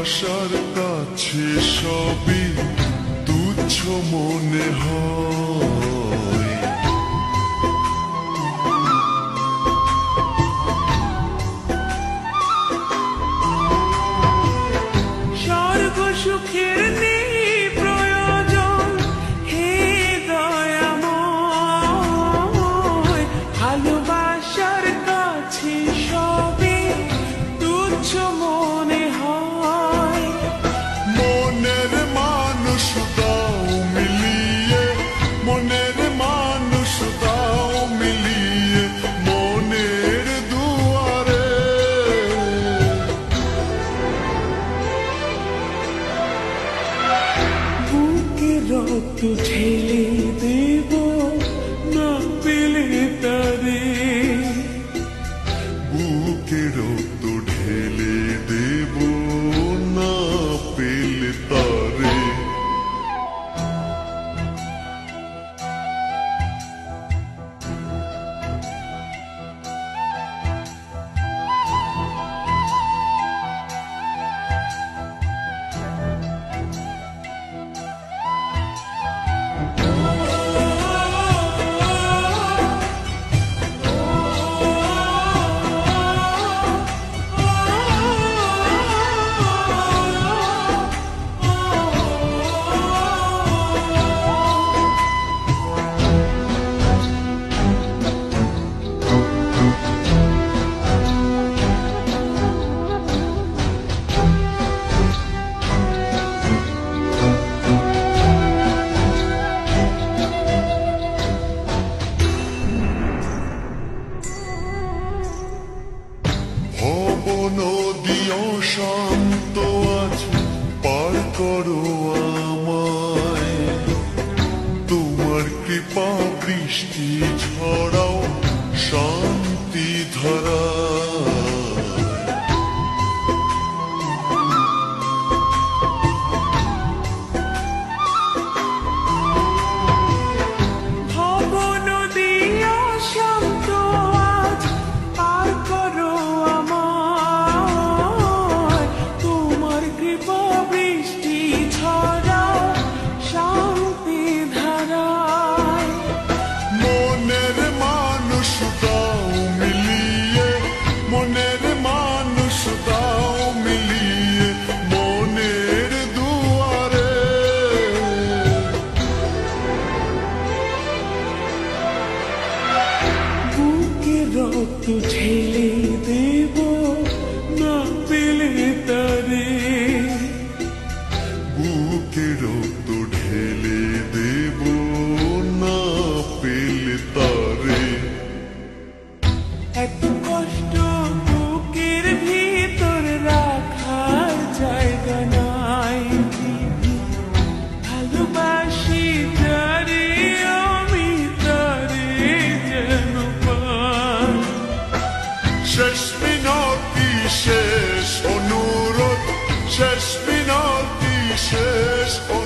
ভালোবাসার কাছে সবই তুচ্ছ মনে হয়। স্বর্গ সুখের নেই প্রয়োজন, হে দয়াময়, ভালোবাসার কাছে সবই তুচ্ছ মনে হয়। মনের মানুষ দাও মিলিয়ে, মনের মানুষ দাও মিলিয়ে, মনের দুয়ারে। বুকে রক্ত ঢেলে দেব না পেলে তারে, বুকে রক্ত ঢেলে দেব না পেলে তারে। নদী অশান্ত আজ পার করো আমায়, তোমার কৃপা বৃষ্টি ঝরাও শান্তি ধারা। রক্ত ঢেলে দেব না পেলে তারে, বুকে রক্ত ঢেলে দেব না পেলে তারে। এত কষ্ট বুকের ভিতর রাখার জায়গা নাই, ভালোবাসি যারে আমি তারে যেন পাই। শেষ মিনতি শেষ অনুরোধ, শেষ মিনতি শেষ অনুরোধ।